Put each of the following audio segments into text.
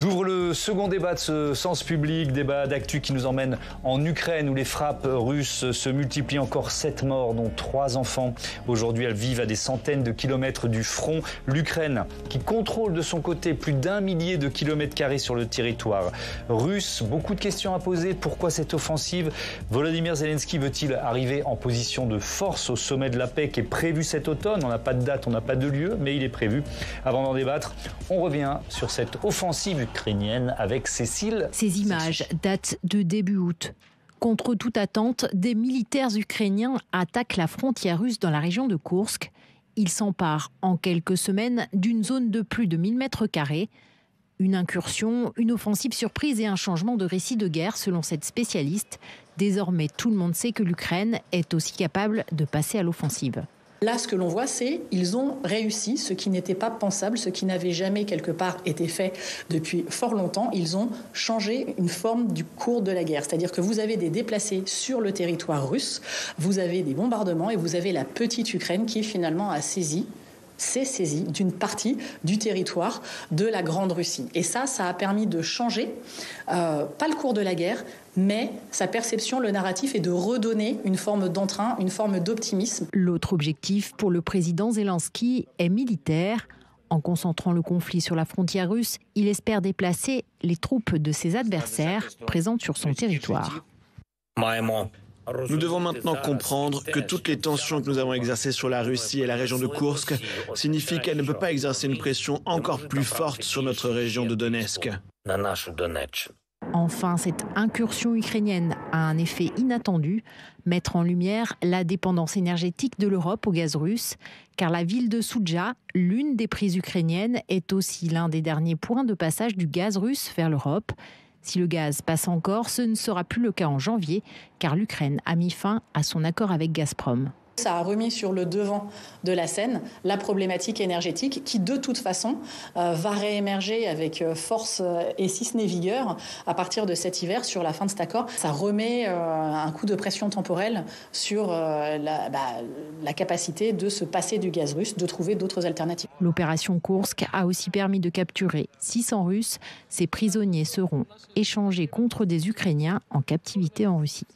J'ouvre le second débat de ce Sens Public, débat d'actu qui nous emmène en Ukraine où les frappes russes se multiplient. Encore 7 morts, dont 3 enfants. Aujourd'hui, elles vivent à des centaines de kilomètres du front. L'Ukraine qui contrôle de son côté plus d'1 millier de kilomètres carrés sur le territoire russe. Beaucoup de questions à poser. Pourquoi cette offensive? Volodymyr Zelensky veut-il arriver en position de force au sommet de la paix qui est prévu cet automne? On n'a pas de date, on n'a pas de lieu, mais il est prévu. Avant d'en débattre, on revient sur cette offensive ukrainienne avec Cécile. Ces images datent de début août. Contre toute attente, des militaires ukrainiens attaquent la frontière russe dans la région de Koursk. Ils s'emparent en quelques semaines d'une zone de plus de 1000 mètres carrés. Une incursion, une offensive surprise et un changement de récit de guerre selon cette spécialiste. Désormais, tout le monde sait que l'Ukraine est aussi capable de passer à l'offensive. Là, ce que l'on voit, c'est qu'ils ont réussi ce qui n'était pas pensable, ce qui n'avait jamais quelque part été fait depuis fort longtemps. Ils ont changé une forme du cours de la guerre. C'est-à-dire que vous avez des déplacés sur le territoire russe, vous avez des bombardements et vous avez la petite Ukraine qui finalement s'est saisie d'une partie du territoire de la Grande Russie. Et ça a permis de changer, pas le cours de la guerre, mais sa perception, le narratif, est de redonner une forme d'entrain, une forme d'optimisme. L'autre objectif pour le président Zelensky est militaire. En concentrant le conflit sur la frontière russe, il espère déplacer les troupes de ses adversaires présentes sur son territoire. Nous devons maintenant comprendre que toutes les tensions que nous avons exercées sur la Russie et la région de Koursk signifient qu'elle ne peut pas exercer une pression encore plus forte sur notre région de Donetsk. Enfin, cette incursion ukrainienne a un effet inattendu, mettre en lumière la dépendance énergétique de l'Europe au gaz russe, car la ville de Soudja, l'une des prises ukrainiennes, est aussi l'un des derniers points de passage du gaz russe vers l'Europe. Si le gaz passe encore, ce ne sera plus le cas en janvier, car l'Ukraine a mis fin à son accord avec Gazprom. Ça a remis sur le devant de la scène la problématique énergétique qui, de toute façon, va réémerger avec force et si ce n'est vigueur à partir de cet hiver sur la fin de cet accord. Ça remet un coup de pression temporelle sur la capacité de se passer du gaz russe, de trouver d'autres alternatives. L'opération Koursk a aussi permis de capturer 600 Russes. Ces prisonniers seront échangés contre des Ukrainiens en captivité en Russie.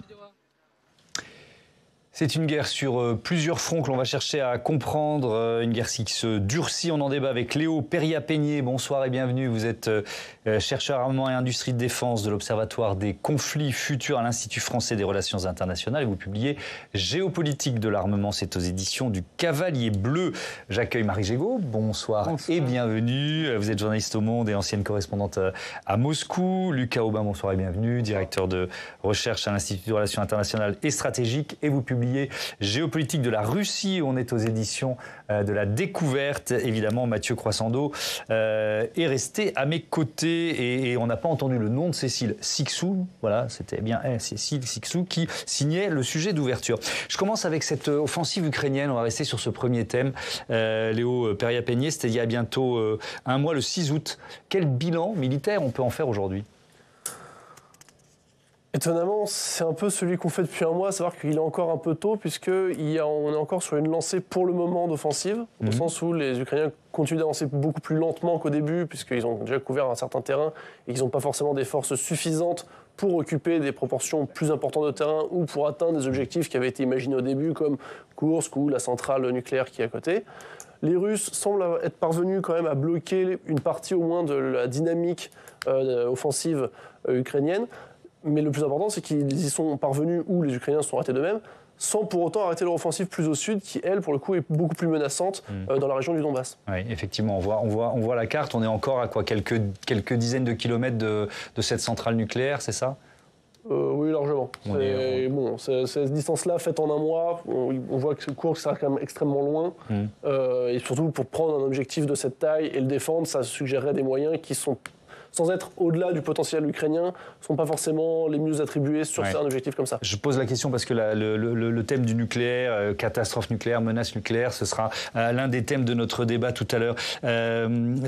C'est une guerre sur plusieurs fronts que l'on va chercher à comprendre, une guerre qui se durcit. On en débat avec Léo Perriat-Peigné. Bonsoir et bienvenue. Vous êtes chercheur armement et industrie de défense de l'Observatoire des conflits futurs à l'Institut français des relations internationales. Et vous publiez Géopolitique de l'armement, c'est aux éditions du Cavalier Bleu. J'accueille Marie Gégaud. Bonsoir et bienvenue. Vous êtes journaliste au Monde et ancienne correspondante à Moscou. Lucas Aubin, bonsoir et bienvenue. Directeur de recherche à l'Institut des relations internationales et stratégiques. Et vous publiez Géopolitique de la Russie. On est aux éditions de la Découverte. Évidemment, Mathieu Croissando est resté à mes côtés et on n'a pas entendu le nom de Cécile Cixous. Voilà, c'était bien Cécile Cixous qui signait le sujet d'ouverture. Je commence avec cette offensive ukrainienne. On va rester sur ce premier thème. Léo Perriat-Peigné, c'était il y a bientôt un mois, le 6 août. Quel bilan militaire on peut en faire aujourd'hui ? Étonnamment, c'est un peu celui qu'on fait depuis un mois, à savoir qu'il est encore un peu tôt, puisqu'on est encore sur une lancée pour le moment d'offensive, au sens où les Ukrainiens continuent d'avancer beaucoup plus lentement qu'au début, puisqu'ils ont déjà couvert un certain terrain et qu'ils n'ont pas forcément des forces suffisantes pour occuper des proportions plus importantes de terrain ou pour atteindre des objectifs qui avaient été imaginés au début, comme Koursk ou la centrale nucléaire qui est à côté. Les Russes semblent être parvenus quand même à bloquer une partie au moins de la dynamique offensive ukrainienne. Mais le plus important, c'est qu'ils y sont parvenus, ou les Ukrainiens se sont arrêtés d'eux-mêmes, sans pour autant arrêter leur offensive plus au sud, qui, elle, pour le coup, est beaucoup plus menaçante dans la région du Donbass. Oui, effectivement, on voit la carte. On est encore à quoi, quelques dizaines de kilomètres de cette centrale nucléaire, c'est ça ? Oui, largement. Cette distance-là, faite en un mois, on voit que ce cours sera quand même extrêmement loin. Et surtout, pour prendre un objectif de cette taille et le défendre, ça suggérerait des moyens qui sont, sans être au-delà du potentiel ukrainien, ne sont pas forcément les mieux attribués sur un objectif comme ça. Je pose la question parce que le thème du nucléaire, catastrophe nucléaire, menace nucléaire, ce sera l'un des thèmes de notre débat tout à l'heure.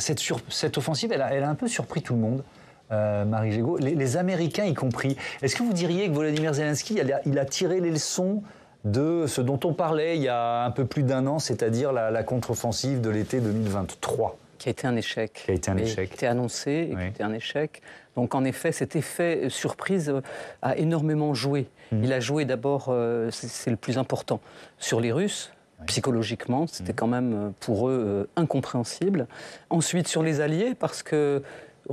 Cette offensive, elle a un peu surpris tout le monde. Marie Gégaud, les Américains y compris. Est-ce que vous diriez que Volodymyr Zelensky, il a tiré les leçons de ce dont on parlait il y a un peu plus d'un an, c'est-à-dire la contre-offensive de l'été 2023 ? Qui a été un échec. Qui a été un échec. Qui était annoncé et qui était un échec. Donc en effet, cet effet surprise a énormément joué. Il a joué d'abord, c'est le plus important, sur les Russes. Psychologiquement, c'était quand même pour eux incompréhensible. Ensuite, sur les Alliés, parce qu'on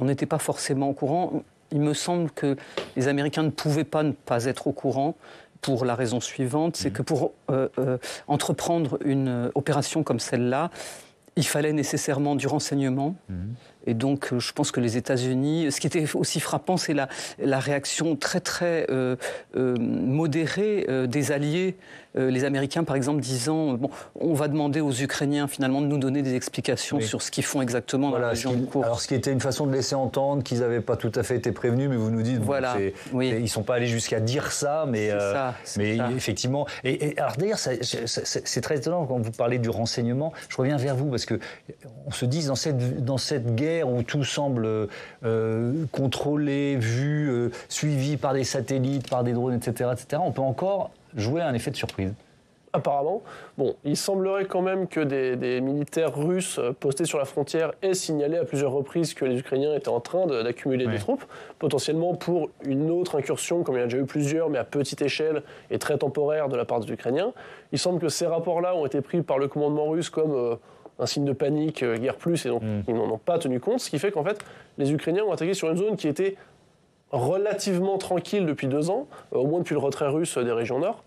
n'était pas forcément au courant. Il me semble que les Américains ne pouvaient pas ne pas être au courant pour la raison suivante, c'est que pour entreprendre une opération comme celle-là, il fallait nécessairement du renseignement. Et donc, je pense que les États-Unis... Ce qui était aussi frappant, c'est la réaction très, très modérée des alliés. Les Américains, par exemple, disant bon, on va demander aux Ukrainiens, finalement, de nous donner des explications sur ce qu'ils font exactement dans la région de Koursk. Alors, ce qui était une façon de laisser entendre qu'ils n'avaient pas tout à fait été prévenus, mais vous nous dites... Voilà, ils ne sont pas allés jusqu'à dire ça, mais ça. Effectivement... Et alors, d'ailleurs, c'est très étonnant quand vous parlez du renseignement. Je reviens vers vous, parce qu'on se dit, dans cette guerre où tout semble contrôlé, vu, suivi par des satellites, par des drones, etc., on peut encore jouer un effet de surprise. Apparemment. Bon, il semblerait quand même que des militaires russes postés sur la frontière aient signalé à plusieurs reprises que les Ukrainiens étaient en train d'accumuler des troupes, potentiellement pour une autre incursion, comme il y en a déjà eu plusieurs, mais à petite échelle et très temporaire de la part des Ukrainiens. Il semble que ces rapports-là ont été pris par le commandement russe comme un signe de panique, guerre plus, et donc ils n'en ont pas tenu compte, ce qui fait qu'en fait, les Ukrainiens ont attaqué sur une zone qui était relativement tranquille depuis 2 ans, au moins depuis le retrait russe des régions nord,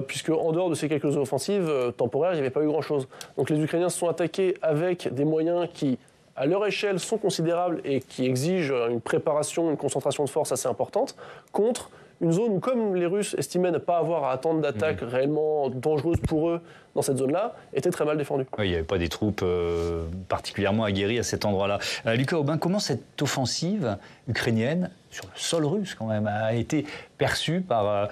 puisque en dehors de ces quelques offensives temporaires, il n'y avait pas eu grand-chose. Donc les Ukrainiens se sont attaqués avec des moyens qui, à leur échelle, sont considérables et qui exigent une préparation, une concentration de force assez importante, contre une zone où, comme les Russes estimaient ne pas avoir à attendre d'attaques réellement dangereuses pour eux dans cette zone-là, était très mal défendue. Oui, il n'y avait pas des troupes particulièrement aguerries à cet endroit-là. Lucas Aubin, comment cette offensive ukrainienne, sur le sol russe quand même, a été perçue par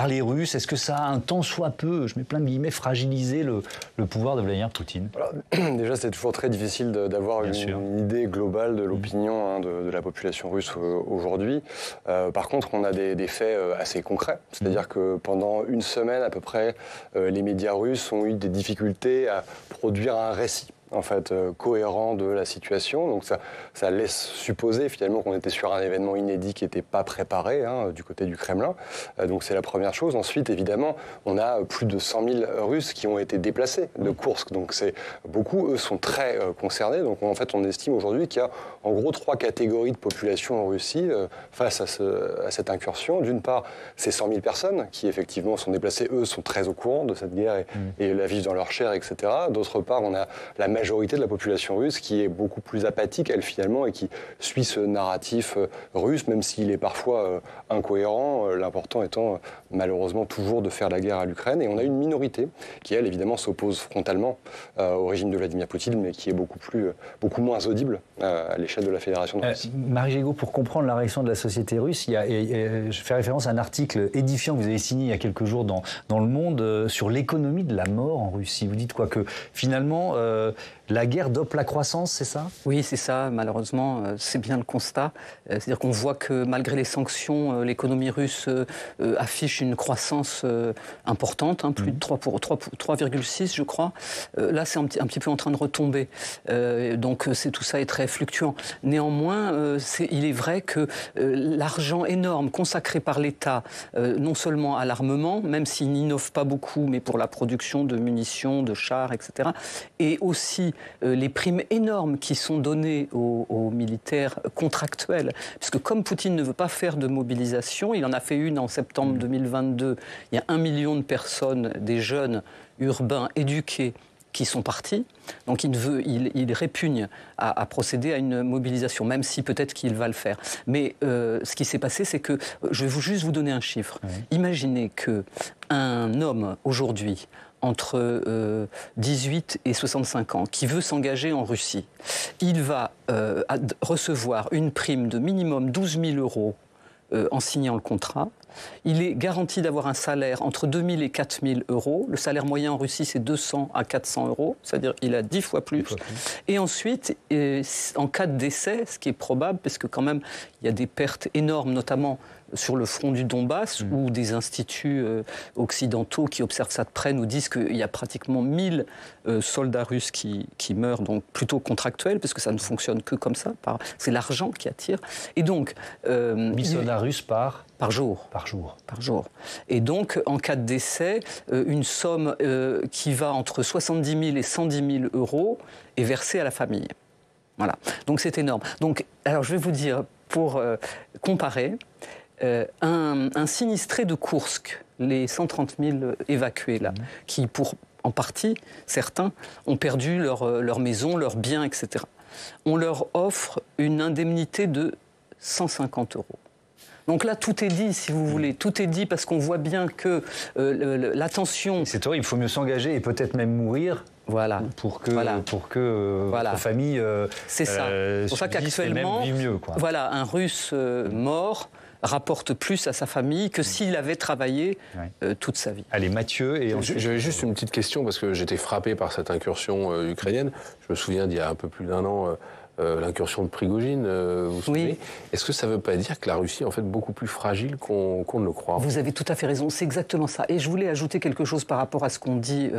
les Russes? Est-ce que ça a un tant soit peu, je mets plein de guillemets, fragilisé le pouvoir de Vladimir Poutine? Alors, déjà, c'est toujours très difficile d'avoir une idée globale de l'opinion de la population russe aujourd'hui. Par contre, on a des faits assez concrets. C'est-à-dire que pendant une semaine à peu près, les médias russes ont eu des difficultés à produire un récit en fait, cohérent de la situation. Donc ça laisse supposer finalement qu'on était sur un événement inédit qui n'était pas préparé du côté du Kremlin. Donc c'est la première chose. Ensuite, évidemment, on a plus de 100 000 Russes qui ont été déplacés de Koursk. Donc c'est beaucoup, eux sont très concernés. Donc en fait, on estime aujourd'hui qu'il y a en gros 3 catégories de population en Russie face à cette incursion. D'une part, ces 100 000 personnes qui effectivement sont déplacées, eux sont très au courant de cette guerre et la vivent dans leur chair, etc. D'autre part, on a la majorité de la population russe qui est beaucoup plus apathique, elle, finalement, et qui suit ce narratif russe, même s'il est parfois incohérent, l'important étant, malheureusement, toujours de faire la guerre à l'Ukraine. Et on a une minorité qui, elle, évidemment, s'oppose frontalement au régime de Vladimir Poutine, mais qui est beaucoup moins audible à l'échelle de la Fédération de Russie. Marie Gégaud, pour comprendre la réaction de la société russe, je fais référence à un article édifiant que vous avez signé il y a quelques jours dans Le Monde sur l'économie de la mort en Russie. Vous dites quoi? Que finalement, la guerre dope la croissance, c'est ça? Oui, c'est ça. Malheureusement, c'est bien le constat. C'est-à-dire qu'on voit que malgré les sanctions, l'économie russe affiche une croissance importante, plus de 3,6, je crois. Là, c'est un petit peu en train de retomber. Donc, tout ça est très fluctuant. Néanmoins, il est vrai que l'argent énorme consacré par l'État, non seulement à l'armement, même s'il n'innove pas beaucoup, mais pour la production de munitions, de chars, etc., et aussi les primes énormes qui sont données aux militaires contractuels. Puisque comme Poutine ne veut pas faire de mobilisation, il en a fait une en septembre 2022, il y a 1 million de personnes, des jeunes urbains éduqués, qui sont partis. Donc il répugne à procéder à une mobilisation, même si peut-être qu'il va le faire. Mais ce qui s'est passé, c'est que, je vais juste vous donner un chiffre. Imaginez qu'un homme, aujourd'hui, entre 18 et 65 ans, qui veut s'engager en Russie, il va recevoir une prime de minimum 12 000 euros en signant le contrat. Il est garanti d'avoir un salaire entre 2 000 et 4 000 euros. Le salaire moyen en Russie, c'est 200 à 400 euros, c'est-à-dire qu'il a 10 fois plus. Et ensuite, en cas de décès, ce qui est probable, parce que quand même, il y a des pertes énormes, notamment sur le front du Donbass, où des instituts occidentaux qui observent ça de près nous disent qu'il y a pratiquement 1000 soldats russes qui meurent, donc plutôt contractuels, parce que ça ne fonctionne que comme ça. C'est l'argent qui attire. Et donc... 1000 soldats russes par jour. Par jour. Par jour. Et donc, en cas de décès, une somme qui va entre 70 000 et 110 000 euros est versée à la famille. Voilà. Donc, c'est énorme. Donc, alors, je vais vous dire, pour comparer, un sinistré de Koursk, les 130 000 évacués, là, qui, en partie, certains, ont perdu leur maison, leurs biens, etc. On leur offre une indemnité de 150 euros. Donc là, tout est dit, si vous voulez. Tout est dit parce qu'on voit bien que l'attention... C'est horrible, il faut mieux s'engager et peut-être même mourir. Voilà. Pour que votre famille c'est ça. C'est pour ça qu'actuellement, voilà, un Russe mort rapporte plus à sa famille que s'il avait travaillé toute sa vie. Allez, Mathieu. Et j'avais juste une petite question parce que j'étais frappé par cette incursion ukrainienne. Je me souviens d'il y a un peu plus d'1 an... l'incursion de Prigojine, vous vous souvenez ? Est-ce que ça ne veut pas dire que la Russie est en fait beaucoup plus fragile qu'on ne le croit ? Vous avez tout à fait raison, c'est exactement ça. Et je voulais ajouter quelque chose par rapport à ce qu'ont dit,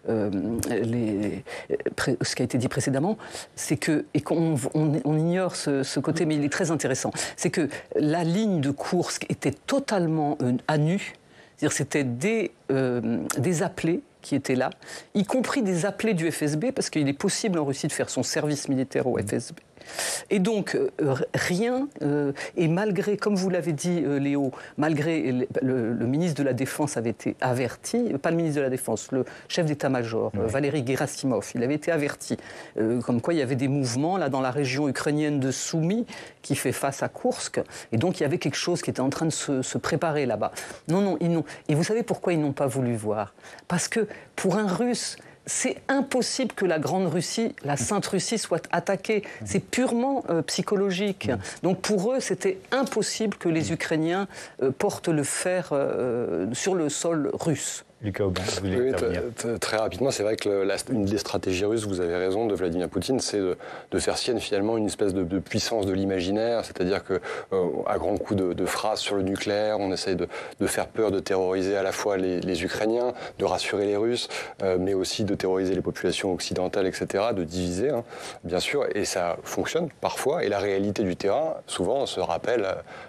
ce qui a été dit précédemment, c'est que, et qu'on ignore ce côté, mais il est très intéressant, c'est que la ligne de Koursk était totalement à nu, c'est-à-dire c'était des appelés qui étaient là, y compris des appelés du FSB, parce qu'il est possible en Russie de faire son service militaire au FSB. Et donc, rien, et malgré, comme vous l'avez dit Léo, malgré le ministre de la Défense avait été averti, pas le ministre de la Défense, le chef d'état-major, Valéry Gerasimov, il avait été averti, comme quoi il y avait des mouvements là dans la région ukrainienne de Soumy, qui fait face à Koursk, et donc il y avait quelque chose qui était en train de se préparer là-bas. Non, ils n'ont. Et vous savez pourquoi ils n'ont pas voulu voir ? Parce que pour un Russe, c'est impossible que la Grande Russie, la Sainte Russie, soit attaquée. C'est purement psychologique. Donc pour eux, c'était impossible que les Ukrainiens portent le fer sur le sol russe. Lucas Aubin, vous voulez intervenir ? Très rapidement, c'est vrai que une des stratégies russes, vous avez raison, de Vladimir Poutine, c'est de faire sienne finalement une espèce de puissance de l'imaginaire, c'est-à-dire qu'à grands coups de phrases sur le nucléaire, on essaye de faire peur, de terroriser à la fois les Ukrainiens, de rassurer les Russes, mais aussi de terroriser les populations occidentales, etc., de diviser, hein, bien sûr, et ça fonctionne parfois, et la réalité du terrain, souvent, se rappelle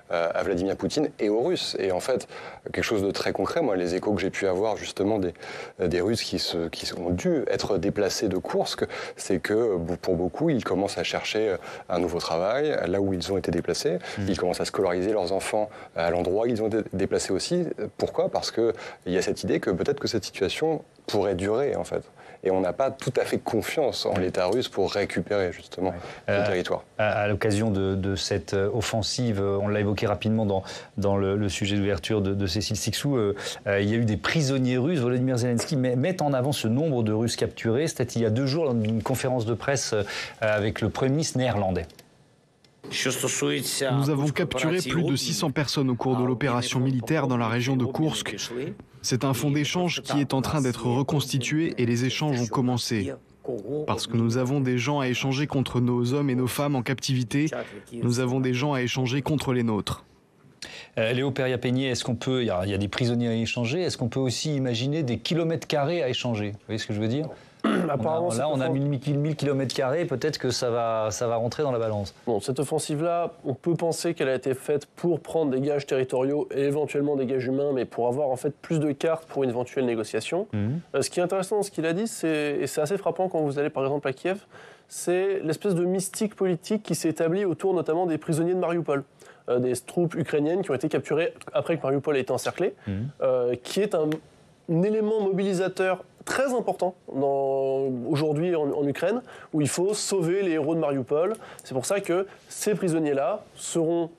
à Vladimir Poutine et aux Russes. Et en fait, quelque chose de très concret, moi, les échos que j'ai pu avoir justement des Russes qui ont dû être déplacés de Koursk, c'est que pour beaucoup, ils commencent à chercher un nouveau travail là où ils ont été déplacés. Ils commencent à scolariser leurs enfants à l'endroit où ils ont été déplacés aussi. Pourquoi ? Parce qu'il y a cette idée que peut-être que cette situation pourrait durer, en fait. Et on n'a pas tout à fait confiance en l'État russe pour récupérer justement le territoire. À l'occasion de cette offensive, on l'a évoqué rapidement dans le sujet d'ouverture de Cécile Cixous, il y a eu des prisonniers russes. Volodymyr Zelensky met en avant ce nombre de Russes capturés. C'était il y a 2 jours dans une conférence de presse avec le Premier ministre néerlandais. Nous avons capturé plus de 600 personnes au cours de l'opération militaire dans la région de Koursk. C'est un fonds d'échange qui est en train d'être reconstitué et les échanges ont commencé. Parce que nous avons des gens à échanger contre nos hommes et nos femmes en captivité, nous avons des gens à échanger contre les nôtres. Léo Perriat-Peigné, est-ce qu'on peut, il y a des prisonniers à échanger, est-ce qu'on peut aussi imaginer des kilomètres carrés à échanger ? Vous voyez ce que je veux dire ? On a 1000 km², peut-être que ça va rentrer dans la balance. Bon, cette offensive-là, on peut penser qu'elle a été faite pour prendre des gages territoriaux et éventuellement des gages humains, mais pour avoir en fait plus de cartes pour une éventuelle négociation. Ce qui est intéressant dans ce qu'il a dit, et c'est assez frappant quand vous allez par exemple à Kiev, c'est l'espèce de mystique politique qui s'est établie autour notamment des prisonniers de Mariupol. Des troupes ukrainiennes qui ont été capturées après que Mariupol ait été encerclé, qui est un élément mobilisateur très important aujourd'hui en Ukraine, où il faut sauver les héros de Mariupol. C'est pour ça que ces prisonniers-là seront,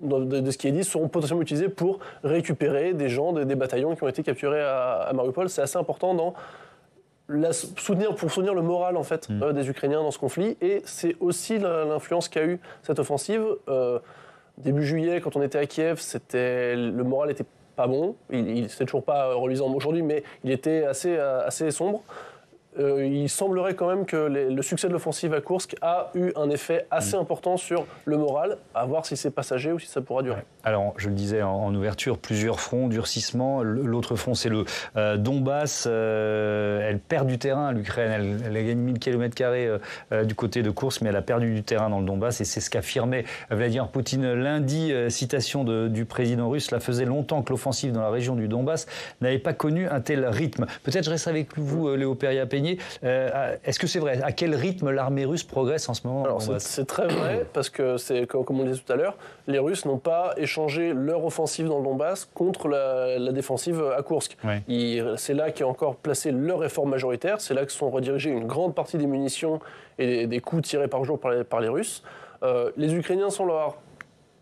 de ce qui est dit, seront potentiellement utilisés pour récupérer des gens, des bataillons qui ont été capturés à Mariupol. C'est assez important pour soutenir le moral en fait, des Ukrainiens dans ce conflit. Et c'est aussi l'influence qu'a eu cette offensive. Début juillet, quand on était à Kiev, le moral était pas bon, c'est toujours pas reluisant aujourd'hui, mais il était assez sombre. il semblerait quand même que le succès de l'offensive à Koursk a eu un effet assez important sur le moral, à voir si c'est passager ou si ça pourra durer. Alors, je le disais en ouverture, plusieurs fronts, durcissement. L'autre front, c'est le Donbass. Elle perd du terrain, l'Ukraine. Elle a gagné 1000 km² du côté de Koursk, mais elle a perdu du terrain dans le Donbass. Et c'est ce qu'affirmait Vladimir Poutine lundi. Citation du président russe. Cela faisait longtemps que l'offensive dans la région du Donbass n'avait pas connu un tel rythme. Peut-être je reste avec vous, Léo Perriat-Peigné. Est-ce que c'est vrai? À quel rythme l'armée russe progresse en ce moment? Alors c'est très vrai, parce que c'est comme on le disait tout à l'heure, les Russes n'ont pas échangé leur offensive dans le Donbass contre la défensive à Koursk. Ouais. C'est là qu'est encore placé leur effort majoritaire, c'est là que sont redirigées une grande partie des munitions et des coups tirés par jour par les Russes. Les Ukrainiens sont là.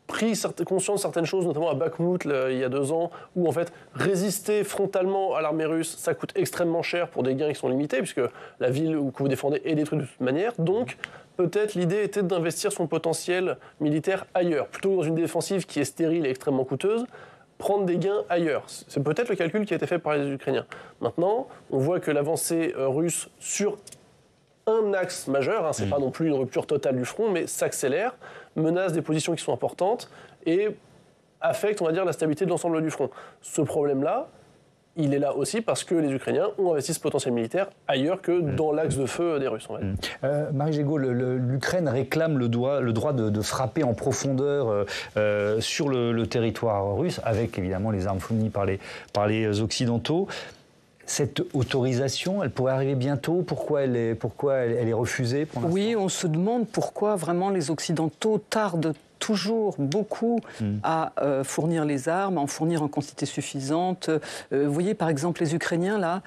Pris conscience de certaines choses, notamment à Bakhmout il y a 2 ans, où en fait résister frontalement à l'armée russe, ça coûte extrêmement cher pour des gains qui sont limités, puisque la ville que vous défendez est détruite de toute manière. Donc peut-être l'idée était d'investir son potentiel militaire ailleurs, plutôt que dans une défensive qui est stérile et extrêmement coûteuse, prendre des gains ailleurs. C'est peut-être le calcul qui a été fait par les Ukrainiens. Maintenant, on voit que l'avancée russe sur un axe majeur, c'est pas non plus une rupture totale du front, mais s'accélère, menace des positions qui sont importantes et affecte, on va dire, la stabilité de l'ensemble du front. Ce problème-là, il est là aussi parce que les Ukrainiens ont investi ce potentiel militaire ailleurs que dans l'axe de feu des Russes. Marie Gégaud, l'Ukraine réclame le droit de frapper en profondeur sur le territoire russe, avec évidemment les armes fournies par les Occidentaux. Cette autorisation, elle pourrait arriver bientôt. Pourquoi elle est refusée pour l'instant ? Oui, on se demande pourquoi vraiment les Occidentaux tardent toujours beaucoup à fournir les armes, à en fournir en quantité suffisante. Vous voyez, par exemple, les Ukrainiens, là,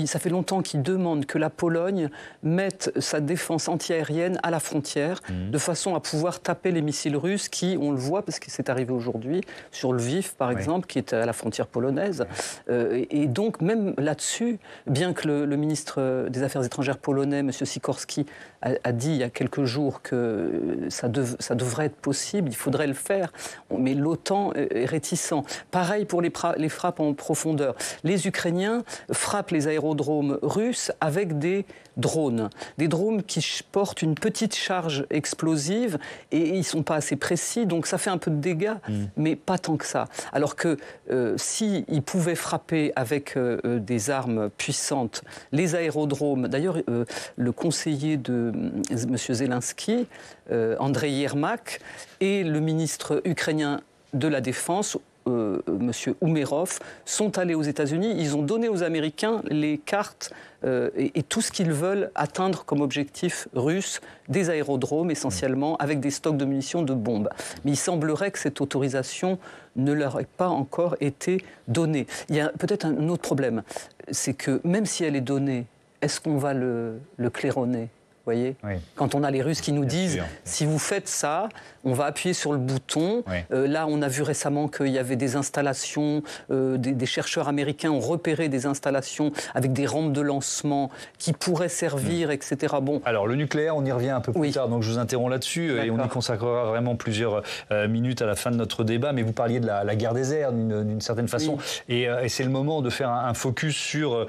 ça fait longtemps qu'ils demandent que la Pologne mette sa défense antiaérienne à la frontière, de façon à pouvoir taper les missiles russes qui, on le voit, parce que c'est arrivé aujourd'hui, sur Lviv, par exemple, qui est à la frontière polonaise. Et donc, même là-dessus, bien que le ministre des Affaires étrangères polonais, M. Sikorski, a dit il y a quelques jours que ça devrait être possible, il faudrait le faire, mais l'OTAN est réticent. Pareil pour les frappes en profondeur. Les Ukrainiens frappent les aérodromes russes avec des drones qui portent une petite charge explosive et ils ne sont pas assez précis, donc ça fait un peu de dégâts, mais pas tant que ça. Alors que s'ils pouvaient frapper avec des armes puissantes les aérodromes, d'ailleurs le conseiller de M. Zelensky, Andrei Yermak, et le ministre ukrainien de la Défense, M. Umerov, sont allés aux États-Unis. Ils ont donné aux Américains les cartes et tout ce qu'ils veulent atteindre comme objectif russe, des aérodromes essentiellement, avec des stocks de munitions, de bombes. Mais il semblerait que cette autorisation ne leur ait pas encore été donnée. Il y a peut-être un autre problème, c'est que même si elle est donnée, est-ce qu'on va le claironner ? Vous voyez, quand on a les Russes qui nous disent si vous faites ça, on va appuyer sur le bouton. Là, on a vu récemment qu'il y avait des installations, des chercheurs américains ont repéré des installations avec des rampes de lancement qui pourraient servir, etc. Bon. Alors, le nucléaire, on y revient un peu plus tard, donc je vous interromps là-dessus et on y consacrera vraiment plusieurs minutes à la fin de notre débat. Mais vous parliez de la guerre des airs d'une certaine façon. Et c'est le moment de faire un focus sur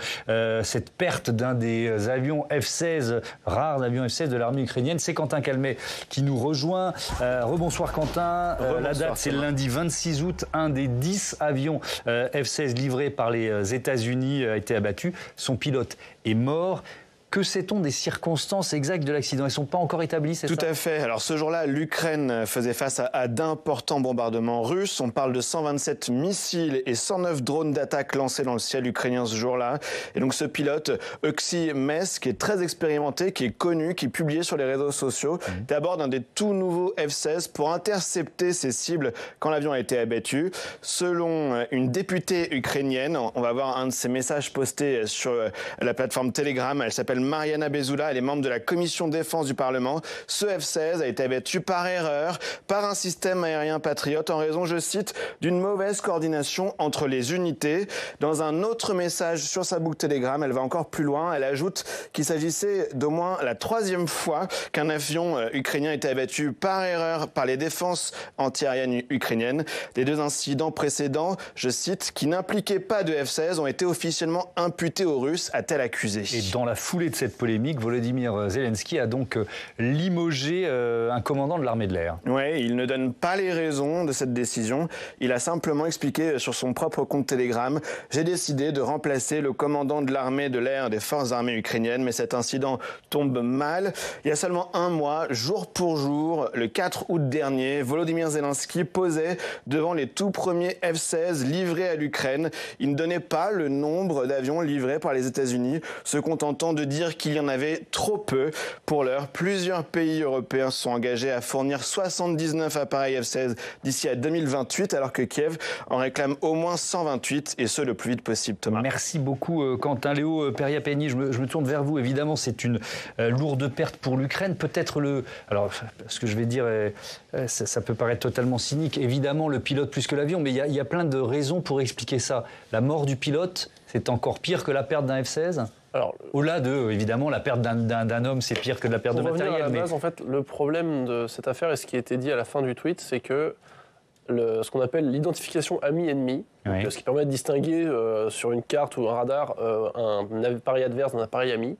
cette perte d'un des avions F-16 rares, avion F-16 de l'armée ukrainienne. C'est Quentin Calmet qui nous rejoint. Rebonsoir Quentin. La date, c'est le lundi 26 août. Un des 10 avions F-16 livrés par les États-Unis a été abattu. Son pilote est mort. Que sait-on des circonstances exactes de l'accident? Elles ne sont pas encore établies, c'est ça? Tout à fait. Alors ce jour-là, l'Ukraine faisait face à d'importants bombardements russes. On parle de 127 missiles et 109 drones d'attaque lancés dans le ciel ukrainien ce jour-là. Et donc ce pilote, Euxi Mess, qui est très expérimenté, qui est connu, qui est publié sur les réseaux sociaux, est à bord d'un des tout nouveaux F-16 pour intercepter ses cibles quand l'avion a été abattu. Selon une députée ukrainienne, on va voir un de ses messages postés sur la plateforme Telegram, elle s'appelle Mariana Bezula, elle est membre de la commission défense du Parlement. Ce F-16 a été abattu par erreur par un système aérien patriote en raison, je cite, d'une mauvaise coordination entre les unités. Dans un autre message sur sa boucle Telegram, elle va encore plus loin. Elle ajoute qu'il s'agissait d'au moins la 3e fois qu'un avion ukrainien a été abattu par erreur par les défenses antiaériennes ukrainiennes. Les 2 incidents précédents, je cite, qui n'impliquaient pas de F-16 ont été officiellement imputés aux Russes, a-t-elle accusé. Et dans la foulée de cette polémique, Volodymyr Zelensky a donc limogé un commandant de l'armée de l'air. Oui, il ne donne pas les raisons de cette décision. Il a simplement expliqué sur son propre compte Telegram « J'ai décidé de remplacer le commandant de l'armée de l'air des forces armées ukrainiennes, mais cet incident tombe mal. » Il y a seulement un mois, jour pour jour, le 4 août dernier, Volodymyr Zelensky posait devant les tout premiers F-16 livrés à l'Ukraine. Il ne donnait pas le nombre d'avions livrés par les États-Unis, se contentant de dire qu'il y en avait trop peu. Pour l'heure, plusieurs pays européens se sont engagés à fournir 79 appareils F-16 d'ici à 2028, alors que Kiev en réclame au moins 128, et ce le plus vite possible. Thomas. Merci beaucoup Quentin. Léo Peria-Pegny, je me tourne vers vous. Évidemment, c'est une lourde perte pour l'Ukraine. Peut-être alors, ce que je vais dire, ça peut paraître totalement cynique. Évidemment, le pilote plus que l'avion, mais il y a plein de raisons pour expliquer ça. La mort du pilote, c'est encore pire que la perte d'un F-16 ? Alors, au-delà de, évidemment, la perte d'un homme, c'est pire que de la perte de matériel. À la base, en fait, le problème de cette affaire, et ce qui a été dit à la fin du tweet, c'est que ce qu'on appelle l'identification ami-ennemi, oui. Ce qui permet de distinguer sur une carte ou un radar un appareil adverse d'un appareil ami,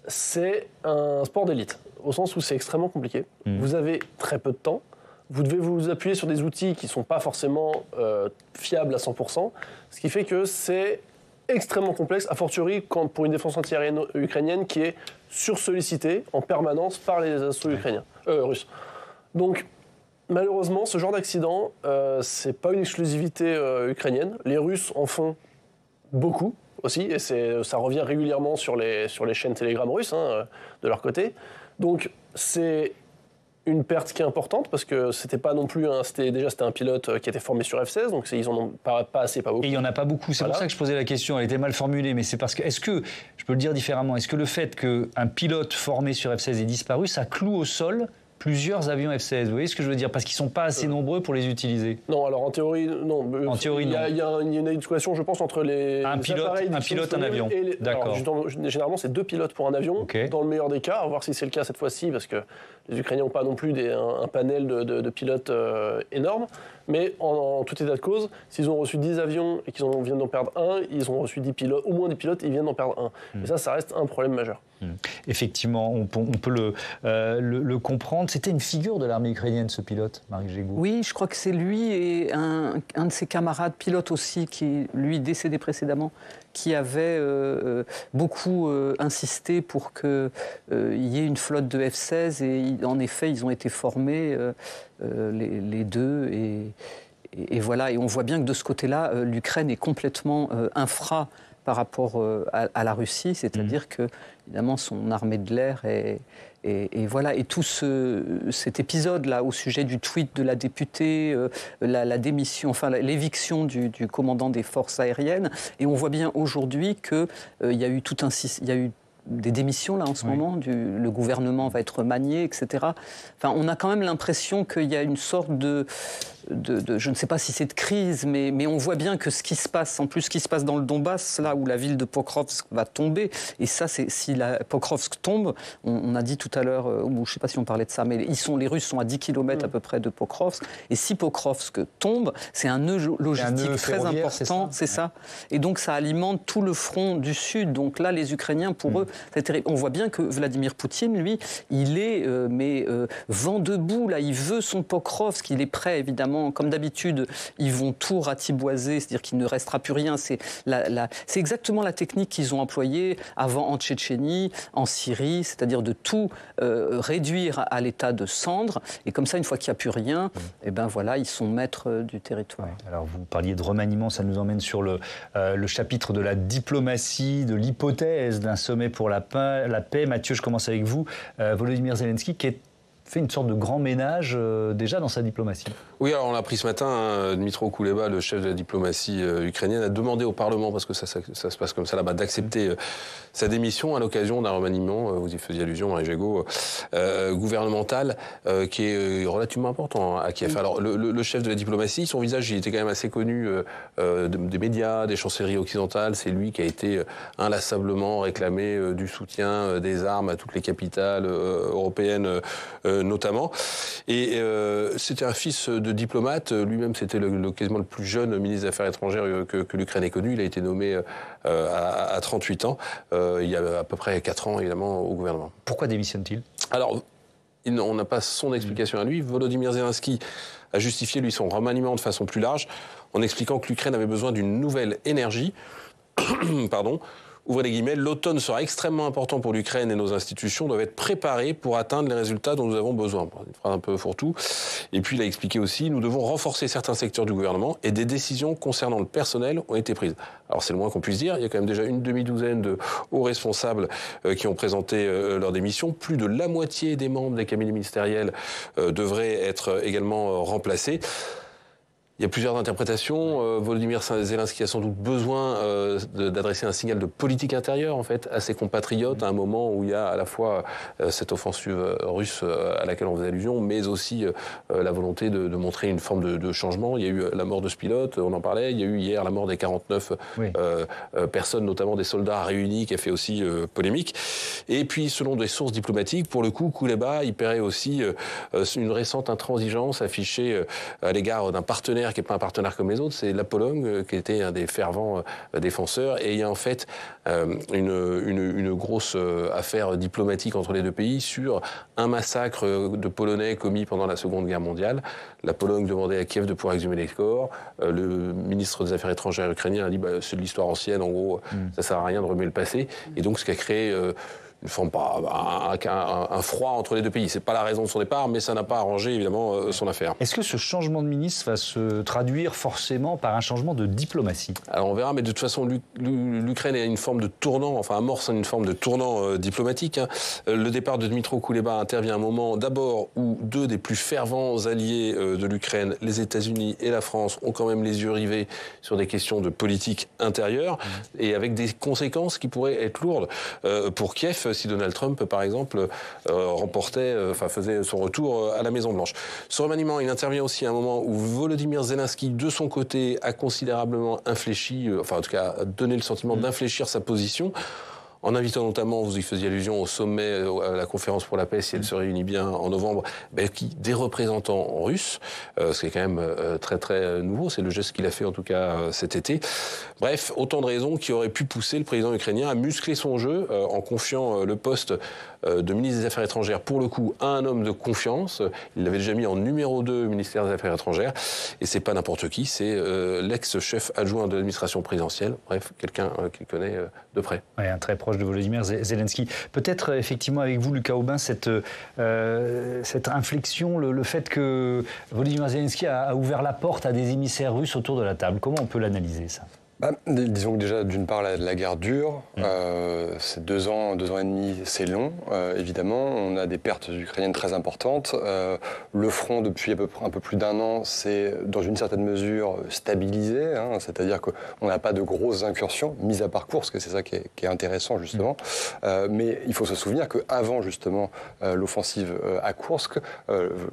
c'est un sport d'élite, au sens où c'est extrêmement compliqué. Vous avez très peu de temps, vous devez vous appuyer sur des outils qui ne sont pas forcément fiables à 100%, ce qui fait que c'est extrêmement complexe, a fortiori pour une défense antiaérienne ukrainienne qui est sursollicitée en permanence par les assauts russes. Donc, malheureusement, ce genre d'accident, c'est pas une exclusivité ukrainienne. Les Russes en font beaucoup aussi, et ça revient régulièrement sur les chaînes Telegram russes, de leur côté. Donc, c'est une perte qui est importante parce que c'était pas non plus c'était un pilote qui était formé sur F-16, donc ils en ont pas assez, pas beaucoup. Et il y en a pas beaucoup. C'est pour ça que je posais la question. Elle était mal formulée, mais c'est parce que je peux le dire différemment, est-ce que le fait qu'un pilote formé sur F-16 ait disparu, ça cloue au sol plusieurs avions F-16, vous voyez ce que je veux dire? Parce qu'ils ne sont pas assez nombreux pour les utiliser. Non, alors en théorie, non. En théorie, non. Il y a une adéquation, je pense, entre un pilote, un avion. D'accord. Généralement, c'est 2 pilotes pour un avion, okay. Dans le meilleur des cas. À voir si c'est le cas cette fois-ci, parce que les Ukrainiens n'ont pas non plus un panel de pilotes énorme. Mais en tout état de cause, s'ils ont reçu 10 avions et qu'ils viennent d'en perdre un, ils ont reçu 10 pilotes, au moins 10 pilotes, et ils viennent d'en perdre un. Et ça reste un problème majeur. Effectivement, on peut le comprendre. C'était une figure de l'armée ukrainienne, ce pilote, Marie Jégou. Oui, je crois que c'est lui et un de ses camarades pilotes aussi, qui, lui, décédé précédemment, qui avait beaucoup insisté pour qu'il y ait une flotte de F-16. Et en effet, ils ont été formés, les deux. Et voilà, et on voit bien que de ce côté-là, l'Ukraine est complètement infra par rapport à la Russie, c'est-à-dire que, évidemment, son armée de l'air et voilà. Et tout cet épisode-là, au sujet du tweet de la députée, la démission, enfin l'éviction du commandant des forces aériennes, et on voit bien aujourd'hui qu'il y a eu des démissions là en ce moment, le gouvernement va être manié, etc. Enfin, on a quand même l'impression qu'il y a une sorte de je ne sais pas si c'est de crise, mais on voit bien que ce qui se passe dans le Donbass, là où la ville de Pokrovsk va tomber, et ça, si Pokrovsk tombe, on a dit tout à l'heure, je ne sais pas si on parlait de ça, mais les Russes sont à 10 km à peu près de Pokrovsk, et si Pokrovsk tombe, c'est un nœud logistique très important, c'est ça. Et donc ça alimente tout le front du Sud. Donc là, les Ukrainiens, pour eux, c'est terrible. On voit bien que Vladimir Poutine, lui, il est vent debout, là, il veut son Pokrovsk, il est prêt, évidemment. Comme d'habitude, ils vont tout ratiboiser, c'est-à-dire qu'il ne restera plus rien. C'est exactement la technique qu'ils ont employée avant en Tchétchénie, en Syrie, c'est-à-dire de tout réduire à l'état de cendre. Et comme ça, une fois qu'il n'y a plus rien, et ben voilà, ils sont maîtres du territoire. Ouais. Alors, vous parliez de remaniement, ça nous emmène sur le chapitre de la diplomatie, de l'hypothèse d'un sommet pour la paix. Mathieu, je commence avec vous. Volodymyr Zelensky, qui fait une sorte de grand ménage déjà dans sa diplomatie. Oui, alors on l'a appris ce matin, Dmytro Kuleba, le chef de la diplomatie ukrainienne, a demandé au Parlement, parce que ça se passe comme ça là-bas, d'accepter sa démission à l'occasion d'un remaniement, vous y faisiez allusion, Marie Jégou, gouvernemental, qui est relativement important à Kiev. Alors le chef de la diplomatie, son visage, il était quand même assez connu des médias, des chancelleries occidentales. C'est lui qui a été inlassablement réclamé du soutien des armes à toutes les capitales européennes notamment. Et c'était un fils de diplomate. Lui-même, c'était quasiment le plus jeune ministre des Affaires étrangères que l'Ukraine ait connu. Il a été nommé à 38 ans, il y a à peu près 4 ans, évidemment, au gouvernement. Pourquoi démissionne-t-il ? Alors, on n'a pas son explication à lui. Volodymyr Zelensky a justifié, lui, son remaniement de façon plus large en expliquant que l'Ukraine avait besoin d'une nouvelle énergie. Pardon. Ouvrez les guillemets, l'automne sera extrêmement important pour l'Ukraine et nos institutions doivent être préparées pour atteindre les résultats dont nous avons besoin. Une phrase un peu fourre-tout. Et puis il a expliqué aussi, nous devons renforcer certains secteurs du gouvernement et des décisions concernant le personnel ont été prises. Alors c'est le moins qu'on puisse dire, il y a quand même déjà une demi-douzaine de hauts responsables qui ont présenté leur démission. Plus de la moitié des membres des cabinets ministériels devraient être également remplacés. Il y a plusieurs interprétations. Volodymyr Zelensky a sans doute besoin d'adresser un signal de politique intérieure en fait à ses compatriotes à un moment où il y a à la fois cette offensive russe à laquelle on faisait allusion, mais aussi la volonté de montrer une forme de changement. Il y a eu la mort de ce pilote, on en parlait. Il y a eu hier la mort des 49 personnes, notamment des soldats réunis, qui a fait aussi polémique. Et puis, selon des sources diplomatiques, pour le coup, Kouleba, il paierait aussi une récente intransigeance affichée à l'égard d'un partenaire qui n'est pas un partenaire comme les autres, c'est la Pologne, qui était un des fervents défenseurs. Et il y a en fait une grosse affaire diplomatique entre les deux pays sur un massacre de Polonais commis pendant la Seconde Guerre mondiale. La Pologne demandait à Kiev de pouvoir exhumer les corps. Le ministre des Affaires étrangères ukrainien a dit c'est de l'histoire ancienne, en gros, ça ne sert à rien de remuer le passé. Et donc, ce qui a créé une forme, un froid entre les deux pays. C'est pas la raison de son départ, mais ça n'a pas arrangé évidemment son affaire. Est-ce que ce changement de ministre va se traduire forcément par un changement de diplomatie ? Alors on verra, mais de toute façon, l'Ukraine est une forme de tournant, enfin amorce une forme de tournant diplomatique. Le départ de Dmytro Kouleba intervient à un moment d'abord où deux des plus fervents alliés de l'Ukraine, les États-Unis et la France, ont quand même les yeux rivés sur des questions de politique intérieure et avec des conséquences qui pourraient être lourdes pour Kiev si Donald Trump, par exemple, faisait son retour à la Maison-Blanche. Ce remaniement, il intervient aussi à un moment où Volodymyr Zelensky, de son côté, a considérablement infléchi, en tout cas, a donné le sentiment d'infléchir sa position, en invitant notamment, vous y faisiez allusion au sommet, à la conférence pour la paix, si elle se réunit bien en novembre, des représentants russes, ce qui est quand même très très nouveau, c'est le geste qu'il a fait en tout cas cet été. Bref, autant de raisons qui auraient pu pousser le président ukrainien à muscler son jeu en confiant le poste de ministre des Affaires étrangères, pour le coup, à un homme de confiance. Il l'avait déjà mis en numéro 2 ministère des Affaires étrangères. Et c'est pas n'importe qui, c'est l'ex-chef adjoint de l'administration présidentielle. Bref, quelqu'un qu'il connaît de près. Ouais, un très proche de Volodymyr Zelensky. Peut-être, effectivement, avec vous, Lucas Aubin, cette inflexion, le fait que Volodymyr Zelensky a ouvert la porte à des émissaires russes autour de la table. Comment on peut l'analyser, ça ? Disons que déjà, d'une part, la guerre dure. C'est 2 ans et demi, c'est long, évidemment. On a des pertes ukrainiennes très importantes. Le front, depuis un peu plus d'1 an, c'est, dans une certaine mesure, stabilisé. C'est-à-dire qu'on n'a pas de grosses incursions, mis à part Koursk, c'est ça qui est intéressant, justement. Mais il faut se souvenir qu'avant, justement, l'offensive à Koursk,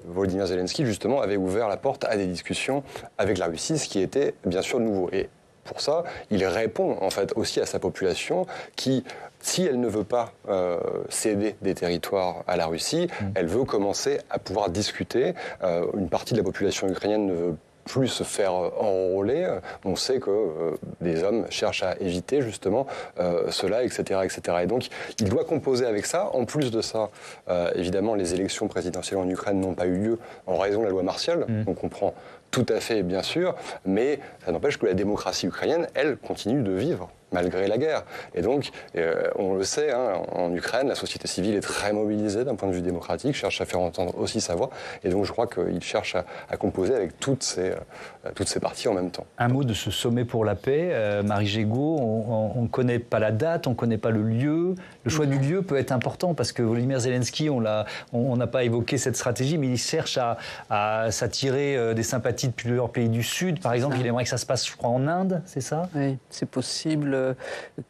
Volodymyr Zelensky, justement, avait ouvert la porte à des discussions avec la Russie, ce qui était, bien sûr, nouveau. Et pour ça, il répond en fait aussi à sa population qui, si elle ne veut pas céder des territoires à la Russie, elle veut commencer à pouvoir discuter. Une partie de la population ukrainienne ne veut plus se faire enrôler. On sait que des hommes cherchent à éviter justement cela, etc., etc. Et donc, il doit composer avec ça. En plus de ça, évidemment, les élections présidentielles en Ukraine n'ont pas eu lieu en raison de la loi martiale. On comprend tout à fait, bien sûr, mais ça n'empêche que la démocratie ukrainienne, elle, continue de vivre malgré la guerre. Et donc, on le sait, en Ukraine, la société civile est très mobilisée d'un point de vue démocratique, cherche à faire entendre aussi sa voix. Et donc, je crois qu'il cherche à composer avec toutes ces parties en même temps. Un mot de ce sommet pour la paix, Marie Gégaud, on ne connaît pas la date, on ne connaît pas le lieu. Le choix du lieu peut être important parce que Volodymyr Zelensky, on n'a pas évoqué cette stratégie, mais il cherche à s'attirer des sympathies de plusieurs pays du Sud. Par exemple, il aimerait que ça se passe, je crois, en Inde, c'est ça ? Oui, c'est possible.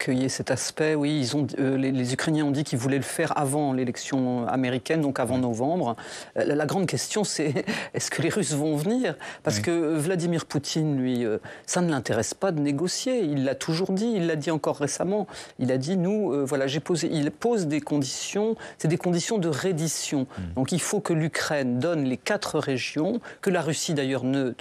y ait cet aspect. Oui, les Ukrainiens ont dit qu'ils voulaient le faire avant l'élection américaine, donc avant novembre. La grande question, c'est est-ce que les Russes vont venir? Parce que Vladimir Poutine, lui, ça ne l'intéresse pas de négocier. Il l'a toujours dit, il l'a dit encore récemment. Il a dit, il pose des conditions, c'est des conditions de reddition. Donc il faut que l'Ukraine donne les 4 régions, que la Russie d'ailleurs ne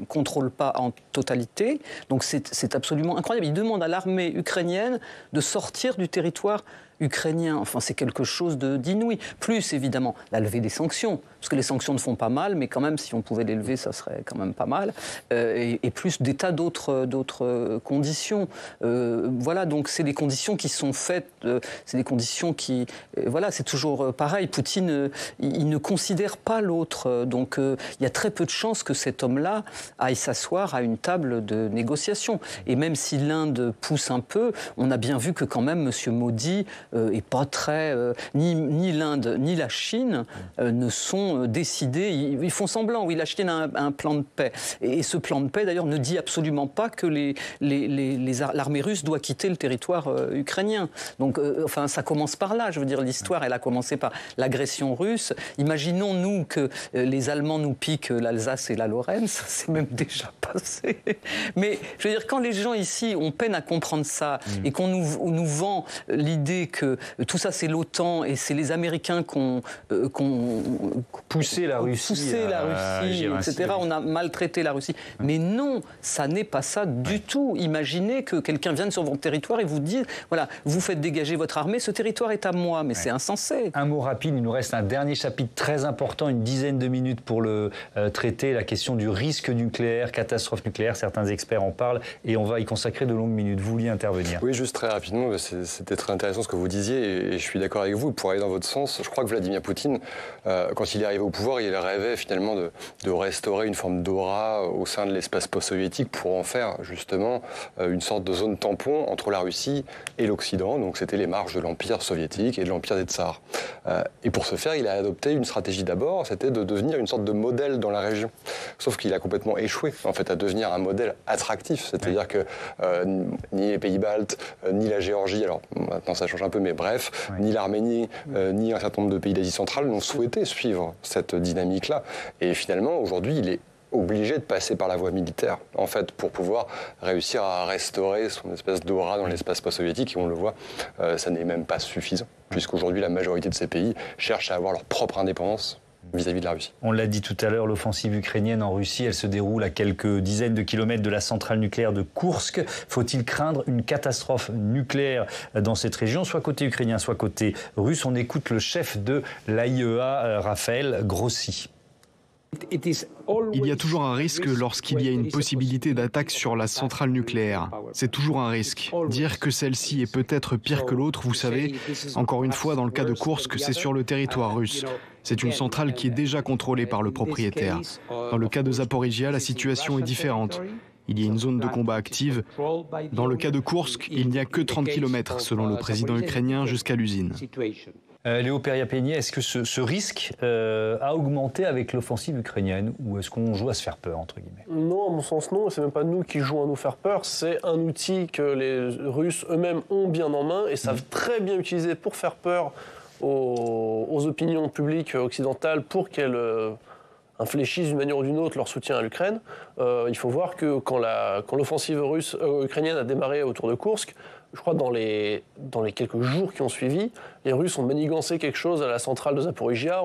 contrôle pas en totalité. Donc c'est absolument incroyable. Il demande à l'armée ukrainienne de sortir du territoire ukrainien. Enfin, c'est quelque chose d'inouï. Plus, évidemment, la levée des sanctions. Parce que les sanctions ne font pas mal, mais quand même, si on pouvait les lever, ça serait quand même pas mal. Et plus des tas d'autres conditions. Voilà, donc c'est des conditions qui sont faites. C'est des conditions qui... voilà, c'est toujours pareil. Poutine, il ne considère pas l'autre. Donc, il y a très peu de chances que cet homme-là aille s'asseoir à une table de négociation. Et même si l'Inde pousse un peu, on a bien vu que quand même, M. Modi... et pas très... ni l'Inde ni la Chine ne sont décidés... Ils font semblant, oui, la Chine a un plan de paix. Et ce plan de paix, d'ailleurs, ne dit absolument pas que l'armée russe doit quitter le territoire ukrainien. Donc, enfin, ça commence par là. Je veux dire, l'histoire, elle a commencé par l'agression russe. Imaginons-nous que les Allemands nous piquent l'Alsace et la Lorraine. Ça s'est même déjà passé. Mais, je veux dire, quand les gens ici ont peine à comprendre ça et qu'on nous vend l'idée que tout ça c'est l'OTAN et c'est les Américains qui ont poussé la Russie, etc. On a maltraité la Russie. Mais non, ça n'est pas ça du tout. Imaginez que quelqu'un vienne sur votre territoire et vous dise, voilà, vous faites dégager votre armée, ce territoire est à moi. Mais c'est insensé. Un mot rapide, il nous reste un dernier chapitre très important, une dizaine de minutes pour le traiter, la question du risque nucléaire, catastrophe nucléaire. Certains experts en parlent et on va y consacrer de longues minutes. Vous vouliez intervenir? Oui, juste très rapidement, c'était très intéressant ce que vous disiez et je suis d'accord avec vous. Pour aller dans votre sens, je crois que Vladimir Poutine, quand il est arrivé au pouvoir, il rêvait finalement de restaurer une forme d'aura au sein de l'espace post-soviétique pour en faire justement une sorte de zone tampon entre la Russie et l'Occident. Donc c'était les marges de l'Empire soviétique et de l'Empire des Tsars. Et pour ce faire, il a adopté une stratégie d'abord, c'était de devenir une sorte de modèle dans la région. Sauf qu'il a complètement échoué en fait à devenir un modèle attractif. C'est-à-dire que ni les pays baltes, ni la Géorgie, alors maintenant ça change un peu, mais bref, ni l'Arménie, ni un certain nombre de pays d'Asie centrale n'ont souhaité suivre cette dynamique-là. Et finalement, aujourd'hui, il est obligé de passer par la voie militaire, en fait, pour pouvoir réussir à restaurer son espèce d'aura dans l'espace post-soviétique. Et on le voit, ça n'est même pas suffisant, puisqu'aujourd'hui, la majorité de ces pays cherchent à avoir leur propre indépendance vis-à-vis de la Russie. On l'a dit tout à l'heure, l'offensive ukrainienne en Russie, elle se déroule à quelques dizaines de kilomètres de la centrale nucléaire de Koursk. Faut-il craindre une catastrophe nucléaire dans cette région, soit côté ukrainien, soit côté russe? On écoute le chef de l'AIEA, Raphaël Grossi. Il y a toujours un risque lorsqu'il y a une possibilité d'attaque sur la centrale nucléaire. C'est toujours un risque. Dire que celle-ci est peut-être pire que l'autre, vous savez, encore une fois, dans le cas de Koursk, c'est sur le territoire russe. C'est une centrale qui est déjà contrôlée par le propriétaire. Dans le cas de Zaporizhia, la situation est différente. Il y a une zone de combat active. Dans le cas de Koursk, il n'y a que 30 km, selon le président ukrainien, jusqu'à l'usine. Léo Peria-Peigné, est-ce que ce risque a augmenté avec l'offensive ukrainienne ou est-ce qu'on joue à se faire peur, entre guillemets? Non, à mon sens, non. C'est même pas nous qui jouons à nous faire peur. C'est un outil que les Russes eux-mêmes ont bien en main et savent très bien utiliser pour faire peur aux opinions publiques occidentales pour qu'elles infléchissent d'une manière ou d'une autre leur soutien à l'Ukraine. Il faut voir que quand l'offensive ukrainienne a démarré autour de Koursk, je crois dans les quelques jours qui ont suivi, les Russes ont manigancé quelque chose à la centrale de Zaporizhia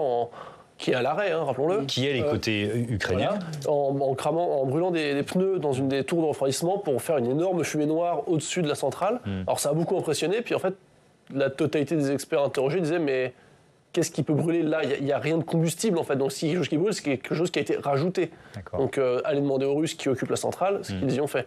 qui est à l'arrêt, rappelons-le. Qui est les côtés ukrainiens. Voilà, en brûlant des pneus dans une des tours de refroidissement pour faire une énorme fumée noire au-dessus de la centrale. Alors ça a beaucoup impressionné, puis en fait, la totalité des experts interrogés disaient mais qu'est-ce qui peut brûler là? Il n'y a rien de combustible en fait, donc si quelque chose qui brûle, c'est quelque chose qui a été rajouté. Donc allez demander aux Russes qui occupent la centrale, ce qu'ils y ont fait.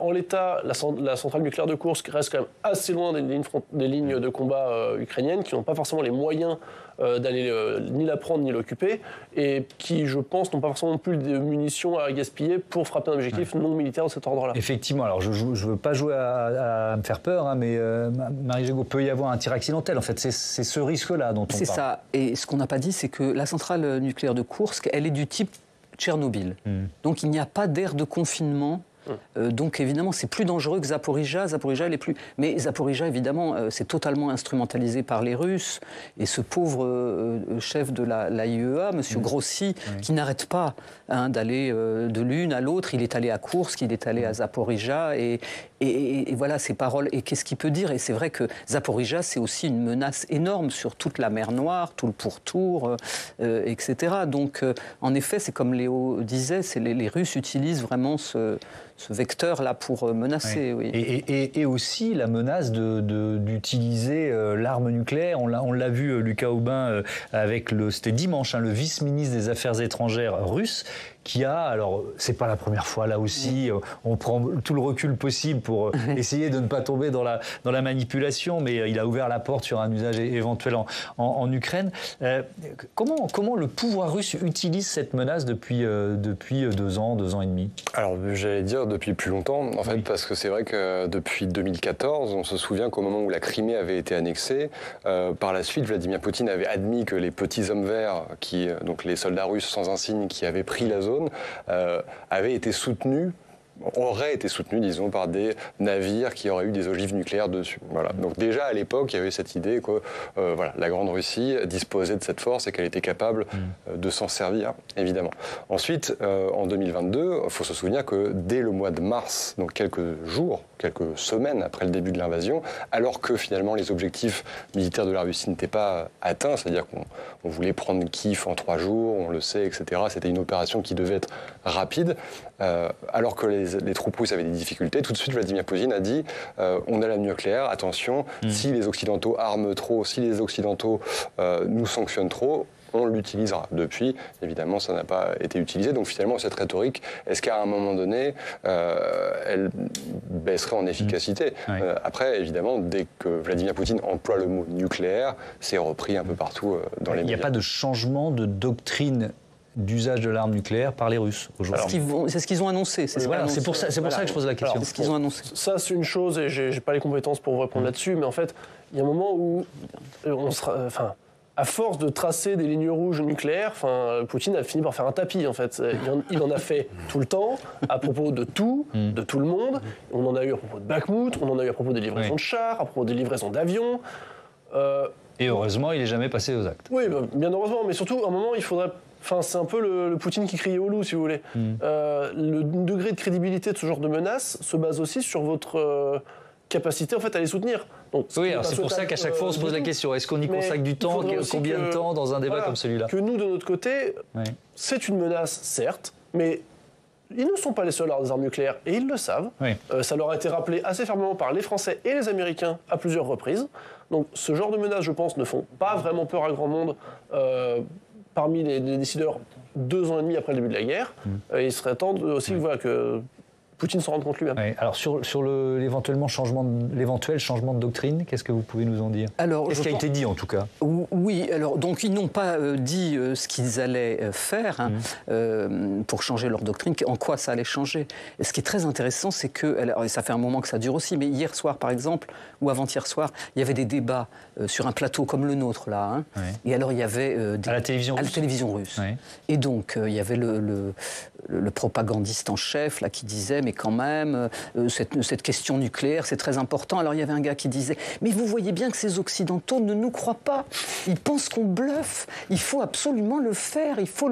En l'état, la centrale nucléaire de Koursk reste quand même assez loin des lignes de combat ukrainiennes qui n'ont pas forcément les moyens d'aller ni la prendre ni l'occuper et qui, je pense, n'ont pas forcément non plus de munitions à gaspiller pour frapper un objectif non militaire de cet ordre-là. Effectivement, alors je ne veux pas jouer à me faire peur, mais Marie Gégaud, peut y avoir un tir accidentel. En fait, c'est ce risque-là dont on parle. C'est ça. Et ce qu'on n'a pas dit, c'est que la centrale nucléaire de Koursk, elle est du type Tchernobyl. Donc il n'y a pas d'aire de confinement Donc évidemment, c'est plus dangereux que Zaporijia. Mais Zaporijia, évidemment, c'est totalement instrumentalisé par les Russes. Et ce pauvre chef de la IEA, M. Grossi, qui n'arrête pas d'aller de l'une à l'autre. Il est allé à Koursk, il est allé à Zaporijia. Et voilà ces paroles. Et qu'est-ce qu'il peut dire? Et c'est vrai que Zaporijia, c'est aussi une menace énorme sur toute la mer Noire, tout le pourtour, etc. Donc, en effet, c'est comme Léo disait, les Russes utilisent vraiment ce vecteur-là pour menacer. Oui. Et aussi la menace d'utiliser l'arme nucléaire. On l'a vu, Lucas Aubin, c'était dimanche, le vice-ministre des Affaires étrangères russe, qui a, alors c'est pas la première fois là aussi, on prend tout le recul possible pour essayer de ne pas tomber dans la manipulation, mais il a ouvert la porte sur un usage éventuel en Ukraine. Comment le pouvoir russe utilise cette menace depuis 2 ans et demi? Alors j'allais dire depuis plus longtemps, en fait, parce que c'est vrai que depuis 2014, on se souvient qu'au moment où la Crimée avait été annexée, par la suite, Vladimir Poutine avait admis que les petits hommes verts, donc les soldats russes sans insigne qui avaient pris la zone, auraient été soutenus, disons, par des navires qui auraient eu des ogives nucléaires dessus. Voilà. Donc déjà à l'époque, il y avait cette idée que la Grande Russie disposait de cette force et qu'elle était capable de s'en servir, évidemment. Ensuite, en 2022, il faut se souvenir que dès le mois de mars, donc quelques semaines après le début de l'invasion, alors que finalement les objectifs militaires de la Russie n'étaient pas atteints, c'est-à-dire qu'on voulait prendre Kiev en 3 jours, on le sait, etc. C'était une opération qui devait être rapide, alors que les troupes russes avaient des difficultés. Tout de suite, Vladimir Poutine a dit on a l'arme nucléaire, attention, si les Occidentaux arment trop, si les Occidentaux nous sanctionnent trop, on l'utilisera. Depuis, évidemment, ça n'a pas été utilisé. Donc finalement, cette rhétorique, est-ce qu'à un moment donné, elle baisserait en efficacité? Après, évidemment, dès que Vladimir Poutine emploie le mot nucléaire, c'est repris un peu partout dans les médias. Il n'y a pas de changement de doctrine d'usage de l'arme nucléaire par les Russes aujourd'hui. C'est ce qu'ils ont annoncé. C'est pour ça que je pose la question. C'est ce qu'ils ont annoncé. Ça, c'est une chose, et j'ai pas les compétences pour vous répondre là-dessus, mais en fait, il y a un moment où on sera... à force de tracer des lignes rouges nucléaires, Poutine a fini par faire un tapis, en fait. Il en a fait tout le temps, à propos de tout, de tout le monde. On en a eu à propos de Bakhmout, on en a eu à propos des livraisons de chars, à propos des livraisons d'avions. Et heureusement, il n'est jamais passé aux actes. Oui, bien heureusement, mais surtout, à un moment, il faudrait... c'est un peu le Poutine qui criait au loup, si vous voulez. Le degré de crédibilité de ce genre de menace se base aussi sur votre... capacité en fait à les soutenir. Donc, oui, alors c'est pour ça qu'à chaque fois on se pose la question, est-ce qu'on y consacre du temps, combien de temps dans un débat comme celui-là? Que nous, de notre côté, c'est une menace, certes, mais ils ne sont pas les seuls à avoir des armes nucléaires, et ils le savent. Ça leur a été rappelé assez fermement par les Français et les Américains à plusieurs reprises. Donc ce genre de menaces, je pense, ne font pas vraiment peur à grand monde parmi les décideurs 2 ans et demi après le début de la guerre. Il serait temps aussi que Poutine s'en rende compte lui-même. Oui. Alors sur l'éventuel changement de doctrine, qu'est-ce que vous pouvez nous en dire? Qu'est-ce qui a été dit en tout cas? Oui, alors donc ils n'ont pas dit ce qu'ils allaient faire pour changer leur doctrine, en quoi ça allait changer. Et ce qui est très intéressant, c'est que, et ça fait un moment que ça dure aussi, mais hier soir par exemple, ou avant-hier soir, il y avait des débats sur un plateau comme le nôtre là, et alors il y avait à la télévision russe. Et donc il y avait le propagandiste en chef là qui disait mais quand même cette question nucléaire c'est très important. Alors il y avait un gars qui disait mais vous voyez bien que ces occidentaux ne nous croient pas, ils pensent qu'on bluffe, il faut absolument le faire, il faut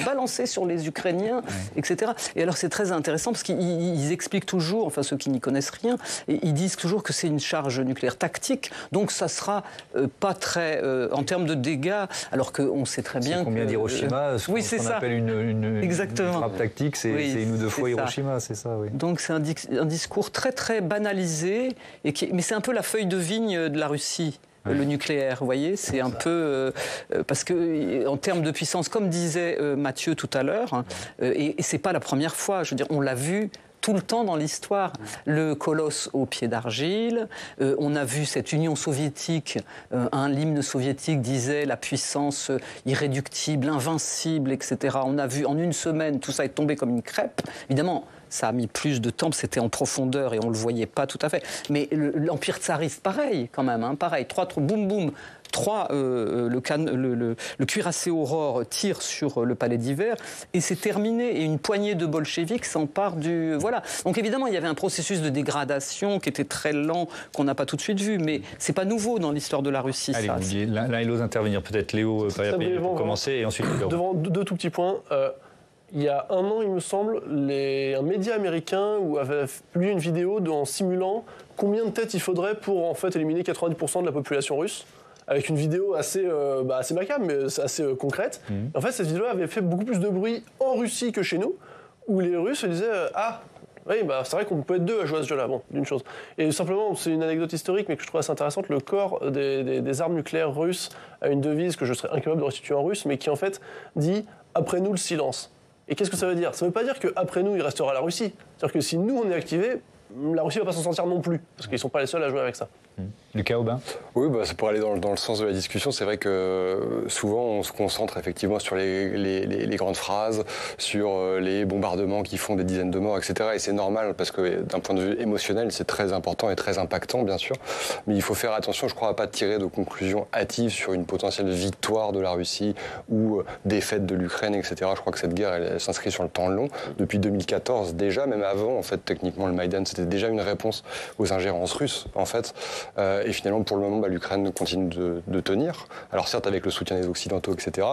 balancer sur les Ukrainiens, etc. Et alors c'est très intéressant parce qu'ils expliquent toujours, enfin ceux qui n'y connaissent rien, et ils disent toujours que c'est une charge nucléaire tactique, donc ça sera pas très en termes de dégâts, alors qu'on sait très bien combien d'Hiroshima, ce qu'on appelle une frappe tactique, c'est une ou deux fois Hiroshima, c'est ça. Oui. Donc c'est un discours très très banalisé, mais c'est un peu la feuille de vigne de la Russie. Le nucléaire, vous voyez, c'est un peu... parce qu'en termes de puissance, comme disait Mathieu tout à l'heure, et c'est pas la première fois, je veux dire, on l'a vu tout le temps dans l'histoire. Le colosse aux pieds d'argile, on a vu cette Union soviétique, l'hymne soviétique disait la puissance irréductible, invincible, etc. On a vu en une semaine, tout ça est tombé comme une crêpe. Évidemment, ça a mis plus de temps, c'était en profondeur et on ne le voyait pas tout à fait. Mais l'Empire tsariste, pareil quand même, pareil, 3 boum boum, le cuirassé Aurore tire sur le palais d'hiver et c'est terminé. Et une poignée de bolcheviks s'empare du... Voilà. Donc évidemment, il y avait un processus de dégradation qui était très lent, qu'on n'a pas tout de suite vu, mais c'est pas nouveau dans l'histoire de la Russie. Allez, vous vouliez l'un et l'autre intervenir. Peut-être Léo pour commencer et ensuite... Devant deux tout petits points. Il y a un an, il me semble, un média américain avait publié une vidéo en simulant combien de têtes il faudrait pour en fait éliminer 90% de la population russe, avec une vidéo assez macabre, mais assez concrète. En fait, cette vidéo avait fait beaucoup plus de bruit en Russie que chez nous, où les Russes se disaient oui, c'est vrai qu'on peut être deux à jouer à ce jeu-là, bon, d'une chose. Et simplement, c'est une anecdote historique, mais que je trouve assez intéressante, le corps des armes nucléaires russes a une devise que je serais incapable de restituer en russe, mais qui en fait dit « après nous le silence ». Et qu'est-ce que ça veut dire ? Ça ne veut pas dire qu'après nous, il restera la Russie. C'est-à-dire que si nous, on est activés, la Russie ne va pas s'en sortir non plus, parce qu'ils ne sont pas les seuls à jouer avec ça. Lucas Aubin ? Oui, c'est pour aller dans le sens de la discussion. C'est vrai que souvent, on se concentre effectivement sur les grandes phrases, sur les bombardements qui font des dizaines de morts, etc. Et c'est normal, parce que d'un point de vue émotionnel, c'est très important et très impactant, bien sûr. Mais il faut faire attention, je crois, à ne pas tirer de conclusions hâtives sur une potentielle victoire de la Russie ou défaite de l'Ukraine, etc. Je crois que cette guerre, elle s'inscrit sur le temps long. Depuis 2014, déjà, même avant, en fait, techniquement, le Maïdan, c'était déjà une réponse aux ingérences russes, en fait. Et finalement, pour le moment, l'Ukraine continue de tenir. Alors certes, avec le soutien des Occidentaux, etc.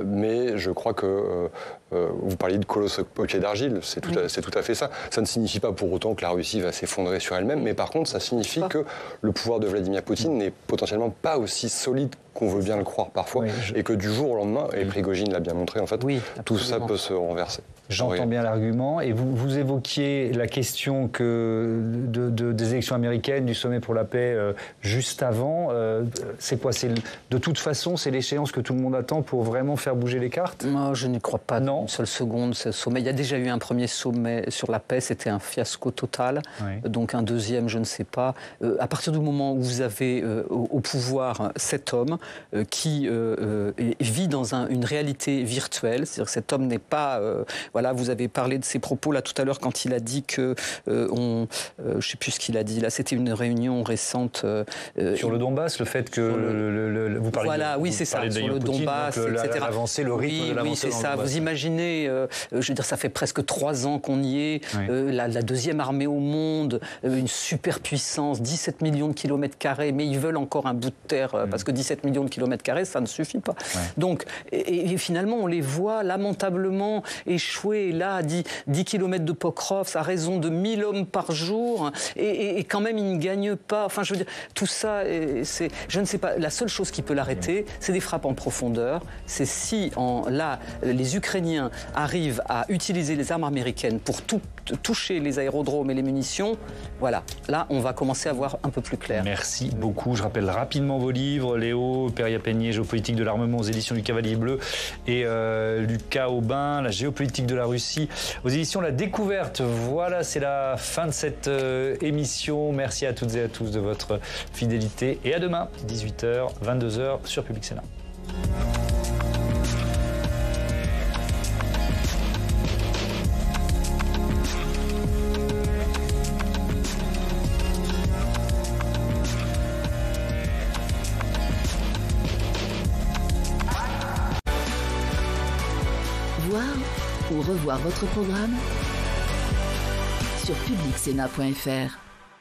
Mais je crois que vous parliez de colosse au pied d'argile, c'est tout à fait ça. Ça ne signifie pas pour autant que la Russie va s'effondrer sur elle-même, mais par contre, ça signifie que le pouvoir de Vladimir Poutine n'est potentiellement pas aussi solide qu'on veut bien le croire parfois, et que du jour au lendemain, et Prigojine l'a bien montré, en fait, tout ça peut se renverser. J'entends bien l'argument. Et vous évoquiez la question des élections américaines, du sommet pour la paix juste avant. C'est quoi ? De toute façon, c'est l'échéance que tout le monde attend pour vraiment faire bouger les cartes ? Moi, je n'y crois pas une seule seconde, ce sommet. Il y a déjà eu un premier sommet sur la paix, c'était un fiasco total. Oui. Donc un deuxième, je ne sais pas. À partir du moment où vous avez au pouvoir cet homme qui vit dans une réalité virtuelle, c'est-à-dire que cet homme n'est pas... Voilà, vous avez parlé de ses propos là tout à l'heure quand il a dit que je ne sais plus ce qu'il a dit là. C'était une réunion récente sur le Donbass, le fait que vous parlez. Voilà, oui, c'est ça. Sur le Donbass, etc. L'avancée, le rythme de l'avancée. Oui, c'est ça. Vous imaginez, je veux dire, ça fait presque 3 ans qu'on y est. Oui. La deuxième armée au monde, une superpuissance, 17 millions de kilomètres carrés, mais ils veulent encore un bout de terre parce que 17 millions de kilomètres carrés, ça ne suffit pas. Ouais. Donc, et finalement, on les voit lamentablement échouer. Là, à 10 km de Pokrovsk, à raison de 1000 hommes par jour, et quand même, ils ne gagnent pas. Enfin, je veux dire, tout ça, je ne sais pas. La seule chose qui peut l'arrêter, c'est des frappes en profondeur. C'est si, là, les Ukrainiens arrivent à utiliser les armes américaines pour toucher les aérodromes et les munitions, voilà. Là, on va commencer à voir un peu plus clair. Merci beaucoup. Je rappelle rapidement vos livres. Léo Perriat-Peigné, Géopolitique de l'armement aux éditions du Cavalier Bleu, et Lucas Aubin, La géopolitique de la Russie aux éditions La Découverte. Voilà, c'est la fin de cette émission. Merci à toutes et à tous de votre fidélité, et à demain, 18h, 22h sur Public Sénat. Voir ou revoir votre programme sur publicsénat.fr.